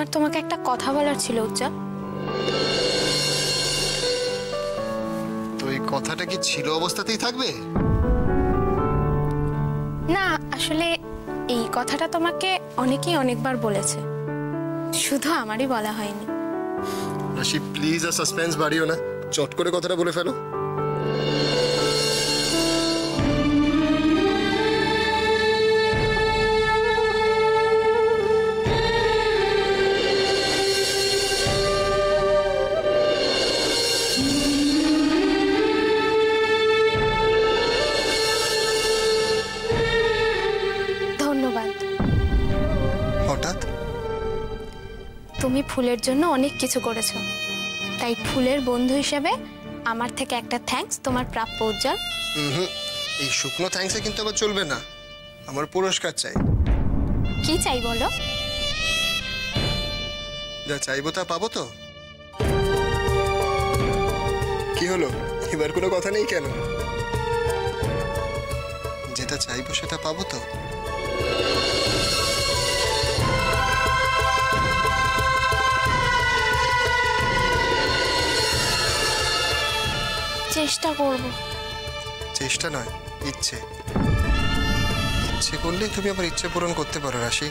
আমার তোমাকে একটা কথা বলার ছিল উজ্জ্বল। তো এই কথাটা কি ছিল অবস্থাতেই থাকবে? না, আসলে এই কথাটা তোমাকে অনেকেই অনেকবার বলেছে, শুধু আমারই বলা হয়নি। রাশি প্লিজ আর সাসপেন্স বাড়িও না, চট করে কথাটা বলে ফেলো। ধন্যবাদ। হঠাৎ? তুমি ফুলের জন্য অনেক কিছু করেছো, তাই ফুলের বন্ধু হিসেবে আমার থেকে একটা থ্যাঙ্কস তোমার প্রাপ্য উজ্জ্বল। এই শুকনো থ্যাঙ্কসে কিন্তু আবার চলবে না, আমার পুরস্কার চাই। কি চাই বলো? যা চাইবো তা পাবো তো? কি হলো, এবার কোনো কথা নেই কেন? যেটা চাইবো সেটা পাবো তো? চেষ্টা করব। চেষ্টা নয়, ইচ্ছে। ইচ্ছে করলেই তুমি আবার ইচ্ছে পূরণ করতে পারো রাশি।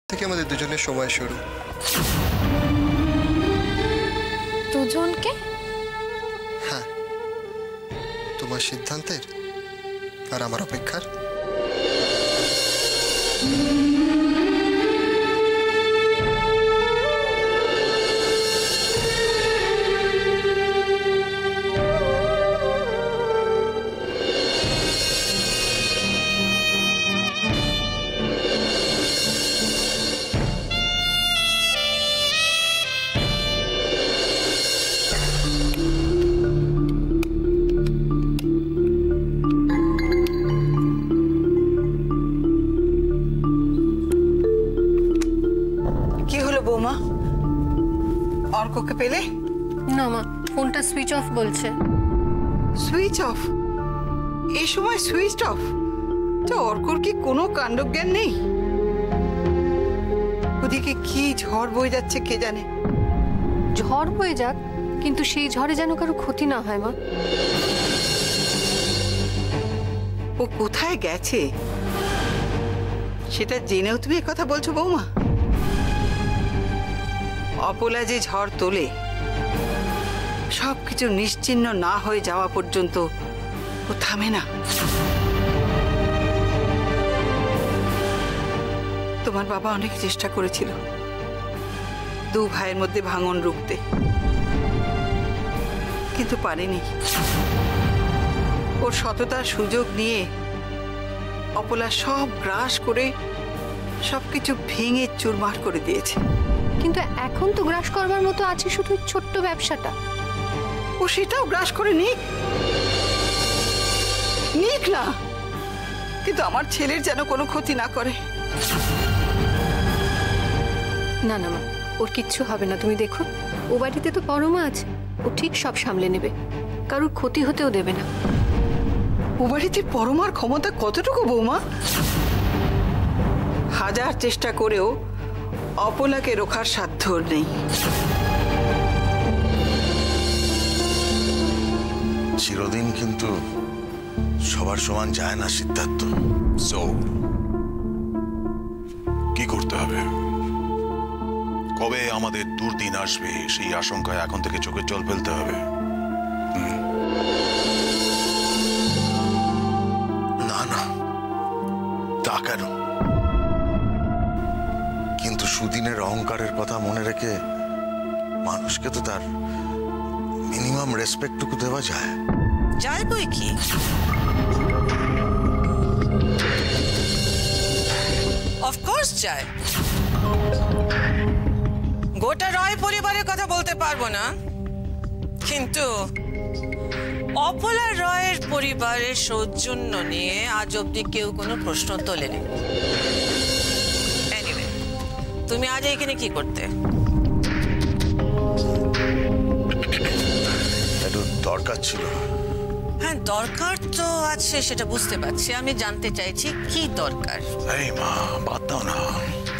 থেকে আমাদের দুজনের সময় শুরু। দুজনকে? হ্যাঁ, তোমার সিদ্ধান্তের আর আমার অপেক্ষার। অর্ককে পেলে? না মা, ফোনটা সুইচ অফ বলছে। Switch off? এই সময় সুইচ অফ? তো অর্কর কি কোনো কাণ্ডজ্ঞান নেই? ওদিকে কি ঝড় বয়ে যাচ্ছে কে জানে। ঝড় বয়ে যাক, কিন্তু সেই ঝড়ে যেন কারো ক্ষতি না হয় মা। ও কোথায় গেছে সেটা জেনেও তুমি কথা বলছো বৌমা? অপলা যে ঝড় তোলে, সবকিছু নিশ্চিহ্ন না হয়ে যাওয়া পর্যন্ত ও থামে না। তোমার বাবা অনেক চেষ্টা করেছিল দু ভাইয়ের মধ্যে ভাঙন রুখতে, কিন্তু পারেনি। ওর সততার সুযোগ নিয়ে অপলা সব গ্রাস করে সবকিছু ভেঙে চুরমার করে দিয়েছে। কিন্তু এখন তো গ্রাস করবার মতো আছে শুধু ছোট্ট ব্যবসাটা। ও সেটাও গ্রাস করে নিক না, কিন্তু আমার ছেলের যেন কোনো ক্ষতি না করে। না না মা, ওর কিচ্ছু হবে না, তুমি দেখো। ও বাড়িতে তো পরমা আছে, ও ঠিক সব সামলে নেবে, কারোর ক্ষতি হতেও দেবে না। ও বাড়িতে পরমার ক্ষমতা কতটুকু বৌমা? হাজার চেষ্টা করেও অপলাকে রোখার সাধ্য ওর নেই। চিরদিন কিন্তু সবার সমান যায় না সিদ্ধার্থ। সো কি করতে হবে? কবে আমাদের দুর্দিন আসবে সেই আশঙ্কায় এখন থেকে চোখের জল ফেলতে হবে। না না, তা কেন? কিন্তু সুদিনের অহংকারের কথা মনে রেখে মানুষকে তো তার মিনিমাম রেসপেক্টটুকু দেওয়া যায়। যায় বই কি? অফকোর্স যায়। গোটা রয় পরিবারের কথা বলতে পারবো না, কিন্তু অপলা রয়ের পরিবারের সৌজন্য নিয়ে আজ অব্দি কেউ কোনো প্রশ্ন তোলেনি। এনিওয়ে, তুমি আজ এখানে কি করতে? একটু দরকার ছিল। হ্যাঁ, দরকার তো আছে, সেটা বুঝতে পারছি। আমি জানতে চাইছি কি দরকার। এই মা, বাদ দাও না,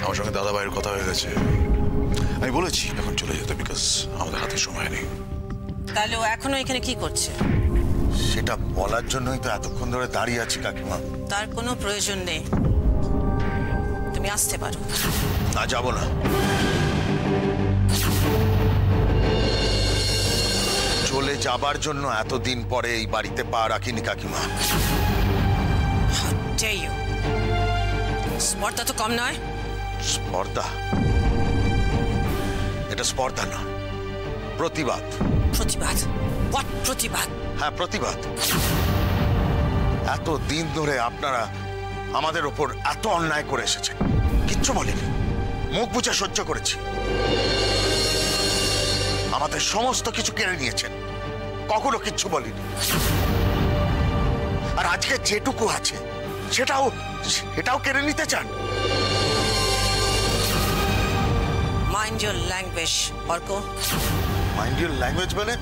আমার সঙ্গে দাদা ভাইয়ের কথা হয়ে গেছে। আমি বলেছি এখন চলে যেতে, বিকজ আমাদের হাতে সময় নেই। তাহলে ও এখনো এখানে কি করছে? সেটা বলার জন্যই তো এতক্ষণ ধরে দাঁড়িয়ে আছি কাকিমা। তার কোনো প্রয়োজন নেই, তুমি আসতে পারো। না, যাব না। চলে যাবার জন্য এতদিন পরে এই বাড়িতে পা রাখিনি কাকিমা। স্পর্ধা তো কম নয়। স্পর্ধা? এটা স্পর্ধা না, প্রতিবাদ। প্রতিবাদ? হোয়াট প্রতিবাদ? হ্যাঁ, প্রতিবাদ। এত দিন ধরে আপনারা আমাদের ওপর এত অন্যায় করে এসেছেন, কিচ্ছু বলেনি, মুখ বুজে সহ্য করেছি। আমাদের সমস্ত কিছু কেড়ে নিয়েছেন, কখনো কিচ্ছু বলিনি। আর আজকে যেটুকু আছে সেটাও কেড়ে নিতে চান। Mind your language, Arko. Mind your language মানে?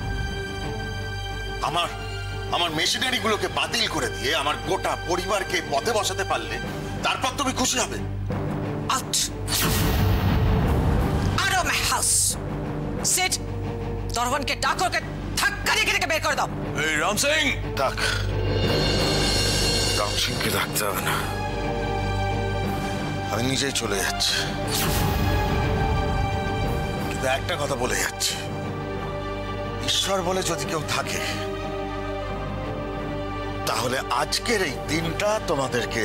আমার মেশিনারিগুলোকে বাতিল করে দিয়ে আমার গোটা পরিবারকে পথে বসাতে পারলে তারপর তুমি খুশি হবে? Out of my house. Sit. দরওয়ানকে ডাকো, কে ধাক্কা দিয়ে বের করে দাও। এই রাম সিং! ডাক। রাম সিংকে ডাকতে হবে না, আমি নিজেই চলে যাচ্ছি। কিন্তু একটা কথা বলে যাচ্ছি, ঈশ্বর বলে যদি কেউ থাকে তাহলে আজকের এই দিনটা তোমাদেরকে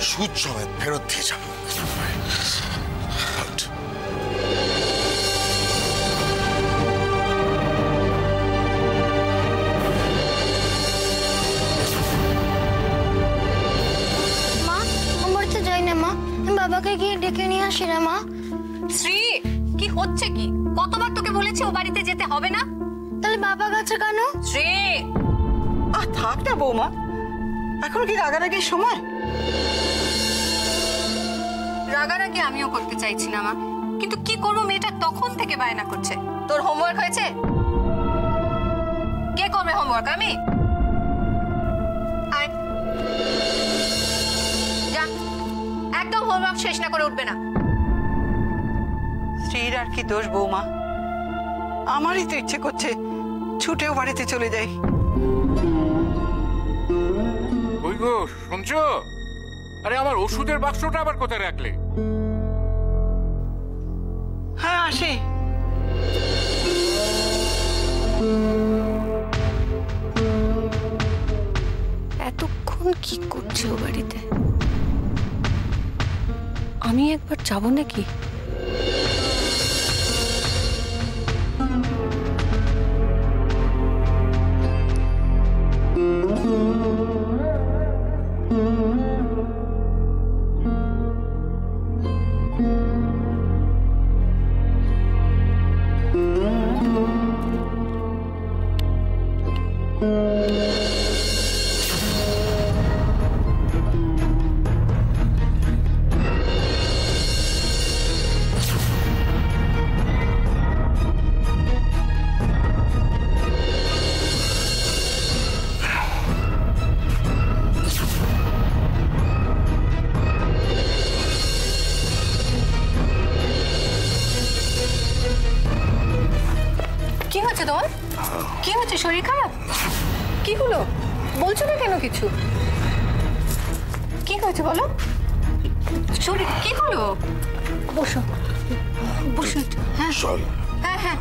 সুদ সমেত ফেরত দিয়ে যাব। মা, আমার বাড়িতে যাই না মা, আমি বাবাকে গিয়ে ডেকে নিয়ে আসি না মা। শ্রী, কি হচ্ছে কি? কতবার তোকে বলেছি ও বাড়িতে যেতে হবে না? তাহলে বাবা গেছে কেন? শ্রী, থাক না বৌমা, এখন কি রাগারাগির সময়? রাগারাগি আমিও করতে চাইছি না মা, কিন্তু কি করবো, মেয়েটা তখন থেকে বায়না করছে। তোর হোমওয়ার্ক হয়েছে? কে করবে হোমওয়ার্ক? আমি? আয় যা, একদম হোমওয়ার্ক শেষ না করে উঠবে না। স্ত্রীর আর কি দোষ বৌমা? আমারই তো ইচ্ছে করছে ছুটেও বাড়িতে চলে যাই। ওই গো, শুনছো? আরে আমার ওষুধের বাক্সটা আবার কোথায় রাখলে? হ্যাঁ, আসি। এতক্ষণ কি করছে ও বাড়িতে? আমি একবার যাবো নাকি? তোমার? কি হচ্ছে? শরীর খারাপ? কি হলো বলছো না কেন কিছু? কি হয়েছে বলো? শরীর কি হলো? বসো বসো। হ্যাঁ চল। হ্যাঁ হ্যাঁ।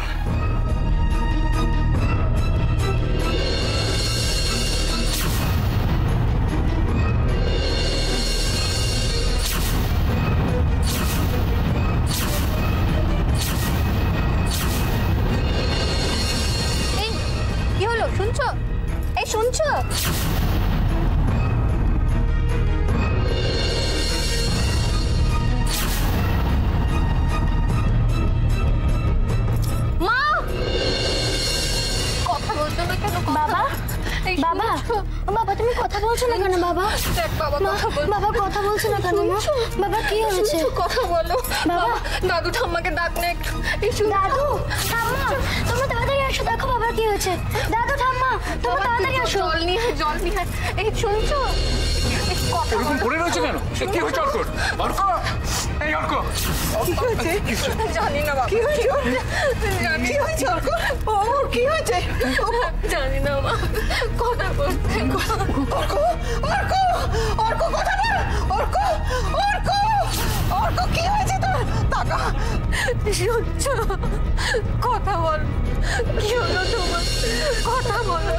কি হলো শুনছো? এই শুনছো? মা কথা বলছো না কেন? বাবা বাবা বাবা তুমি কথা বলছো না কেন বাবা? দেখ বাবা কথা বল। বাবা কথা বলছো না কেন মা? বাবা কি হয়েছে? কথা বলো বাবা। দাদু ঠাম্মাকে ডাক না একটু। দাদু ঠাম্মা তোমরা তাড়াতাড়ি আসো, দেখো বাবার কি হয়েছে। দাদু ঠাম্মা তোমরা তাড়াতাড়ি আসো। জল নিয়ে এই শুনছো? এরকম করে রয়েছে কেন? সে কি হয়েছে অর্ক? অর্ক, এই অর্ক, জানি না বাবা। কি হয়েছে? কি হয়েছে অর্ক? ও কি হয়েছে? জানি না মা। কথা বলতে অর্ক অর্ক অর্ক কথা বল। অর্ক অর্ক অর্ক কি হয়েছে তোর? টাকা শুনছো? কথা বল। কি হলো তোমার? কথা বলো।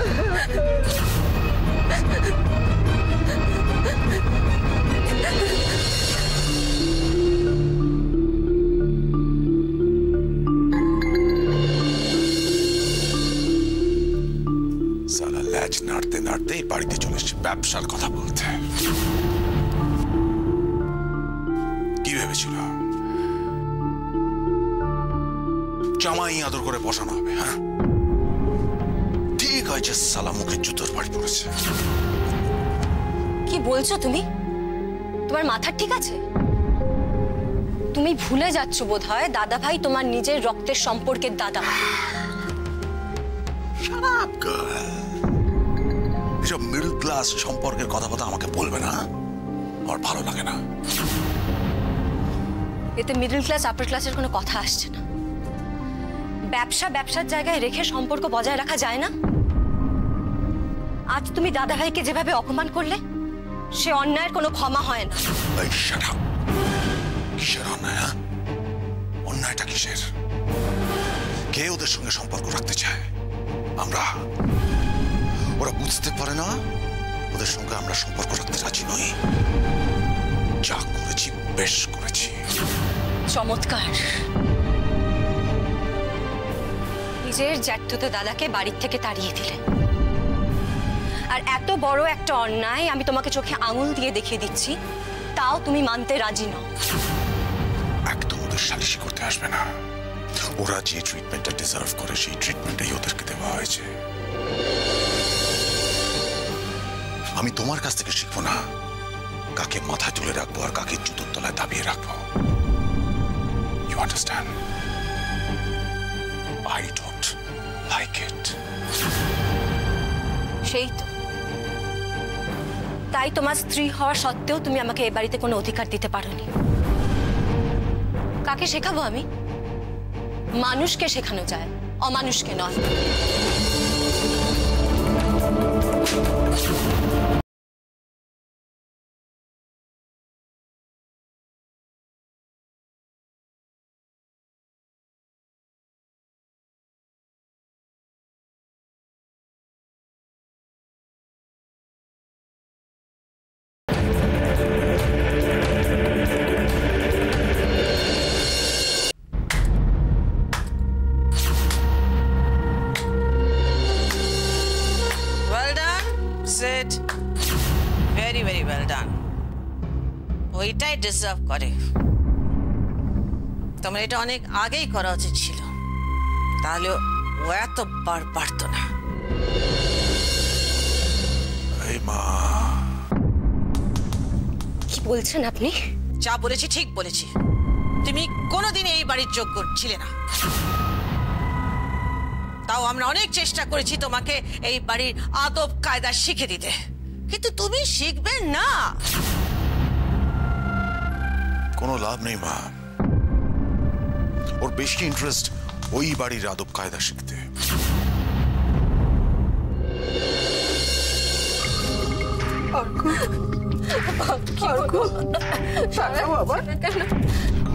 সালা ল্যাজ নাড়তে নাড়তে এই বাড়িতে চলে এসেছে ব্যবসার কথা বলতে। কি ভেবেছিল জামাই আদর করে বসানো হবে? হ্যাঁ ঠিক আছে, সালা মুখে জুতোর বাড়ি পড়েছে। কি বলছো তুমি? তোমার মাথা ঠিক আছে? তুমি ভুলে যাচ্ছ বোধহয় দাদা ভাই তোমার নিজের রক্তের সম্পর্কের দাদা। এসব মিডল ক্লাস সম্পর্কের কথা আমাকে বলবে না, আমার ভালো লাগে না। এতে মিডল ক্লাস আপার ক্লাসের কোনো কথা আসছে না। ব্যবসার জায়গায় রেখে সম্পর্ক বজায় রাখা যায় না? আজ তুমি দাদা ভাইকে যেভাবে অপমান করলে, সে অন্যায়ের কোনো ক্ষমা হয় না। কিসের অন্যায়? অন্যায়টা কিসের? কে ওদের সঙ্গে সম্পর্ক রাখতে চায়? আমরা। ওরা বুঝতে পারে না ওদের সঙ্গে আমরা সম্পর্ক রাখতে রাজি নই। যা করেছি বেশ করেছি। চমৎকার। নিজের জ্যাঠতুতো দাদাকে বাড়ির থেকে তাড়িয়ে দিলে, আর এত বড় একটা অন্যায় আমি তোমাকে চোখে আঙুল দিয়ে দেখিয়ে দিচ্ছি, তাও তুমি মানতে রাজি নও। একদম ওদের সালিশি করতে আসবে না। ওরা যে ট্রিটমেন্টটা ডিজার্ভ করে সেই ট্রিটমেন্টটাই ওদেরকে দেওয়া হয়েছে। আমি তোমার কাছ থেকে শিখবো না কাকে মাথায় তুলে রাখবো আর কাকে জুতোর তলায় দাবিয়ে রাখবো। You understand? I don't like it. সেই তো, তাই তোমার স্ত্রী হওয়া সত্ত্বেও তুমি আমাকে এ বাড়িতে কোনো অধিকার দিতে পারোনি। কাকে শেখাবো আমি? মানুষকে শেখানো যায়, অমানুষকে নয়। Very very well done. ওইটাই ডিজার্ভ করে। তোমার এটা অনেক আগেই করা উচিত ছিল, তাহলে ও এত বার পারতো না। এই মা, কি বলছেন আপনি? যা বলেছি ঠিক বলেছি। তুমি কোনোদিন এই বাড়ির যোগ্য ছিলে না, তাও আমরা অনেক চেষ্টা করেছি তোমাকে এই বাড়ির আদব কায়দা শিখে দিতে, কিন্তু তুমি শিখবে না। কোনো লাভ নেই মা, ওর বেশি ইন্টারেস্ট ওই বাড়ির আদব কায়দা শিখতে।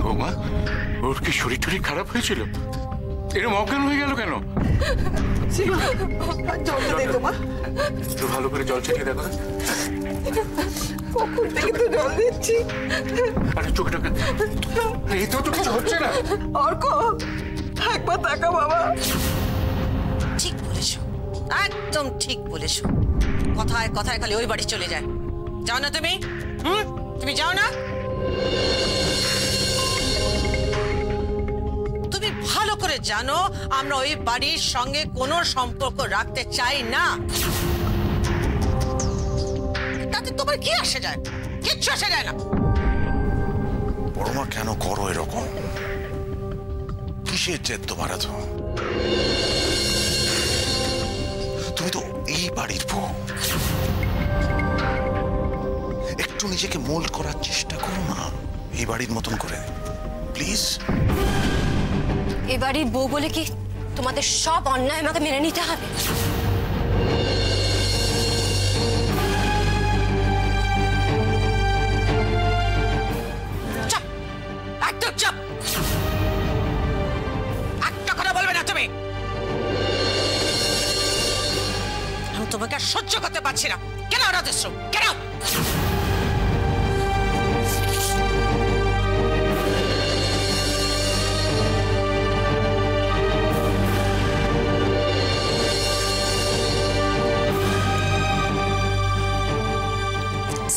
বৌমা, ওর কি শরীর টরীর খারাপ হয়েছিল? এরকম অজ্ঞান হয়ে গেল কেন? একটু ভালো করে জল ছেড়ে দেখো। কখন থেকে তো জল দিচ্ছি। আরে চোখটা এই তো কিছু হচ্ছে না। অর্ক, একবার তাকা বাবা। ঠিক বলেছো, একদম ঠিক বলেছো। কথায় কথায় খালি ওই বাড়ি চলে যায়। যাও না তুমি? তুমি যাও না? তুমি ভালো করে জানো আমরা ওই বাড়ির সঙ্গে কোনো সম্পর্ক রাখতে চাই না। তাতে তোমার কি আসে যায়? কিচ্ছু আসে যায় না। বড়মা, কেন করো এরকম? কিসের জেদ তোমার এত? তুমি তো এই বাড়ির বউ। একটু নিজেকে মোল্ড করার চেষ্টা করো না এই বাড়ির মতন করে, প্লিজ। এ বাড়ির বউ বলে কি তোমাদের সব অন্যায় আমাকে মেনে নিতে হবে? চুপ, একদম চুপ। একটা কথা বলবে না তুমি। আমি তোমাকে আর সহ্য করতে পারছি না। কেন রাজেশ্ব, কেন?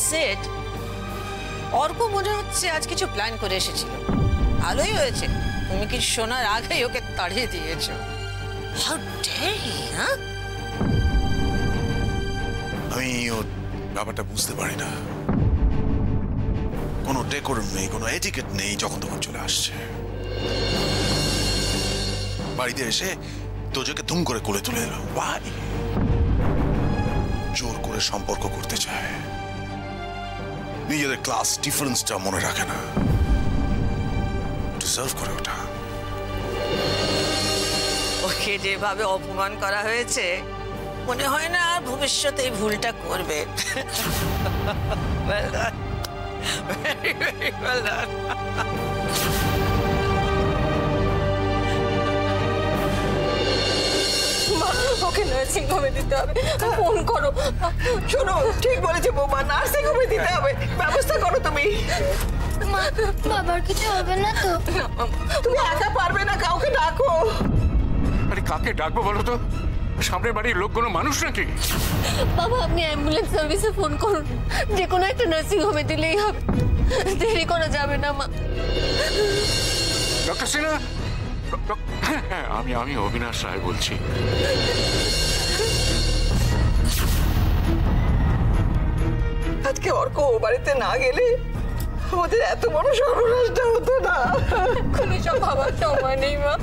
সেট অর্ক মনে হচ্ছে আজ কিছু প্ল্যান করে এসেছিল। ভালোই হয়েছে, তুমি কি শোনার আগেই ওকে তাড়িয়ে দিয়েছো। How dare he! হ্যাঁ, আমি ওর ব্যাপারটা বুঝতে পারি না। কোনো ডেকোরাম নেই, কোনো এটিকেট নেই, যখন তখন চলে আসছে। বাড়িতে এসে তোজোকে ধুম করে কোলে তুলে এলো। ভাই, জোর করে সম্পর্ক করতে চায়, নিজেদের ক্লাস ডিফারেন্সটা মনে রাখে না। ডিজার্ভ করে ওটা। ওকে যেভাবে অপমান করা হয়েছে, মনে হয় না আর ভবিষ্যতে এই ভুলটা করবে। Well done. Very, very well done. ওকে নার্সিং হোমে দিতে হবে। ফোন করো। শোনো, ঠিক বলেছে বৌমা, নার্সিং হোমে দিতে হবে। ব্যবস্থা করো তুমি। বাবার কিছু হবে না তো? তুমি একা পারবে না, কাউকে ডাকো। আরে কাকে ডাকবো বলো তো? সামনের বাড়ির লোকগুলো মানুষ নাকি? বাবা, আপনি অ্যাম্বুলেন্স সার্ভিসে ফোন করুন। যে কোনো একটা নার্সিং হোমে দিলেই হবে, দেরি করা যাবে না মা। ডক্টর সিনহা, হ্যাঁ, আমি অবিনাশ রায় বলছি। আজকে অর্ক ও বাড়িতে না গেলে আমাদের এত বড় সর্বনাশটা হতো না। কোনো সব ভাবার সময় নেই মা।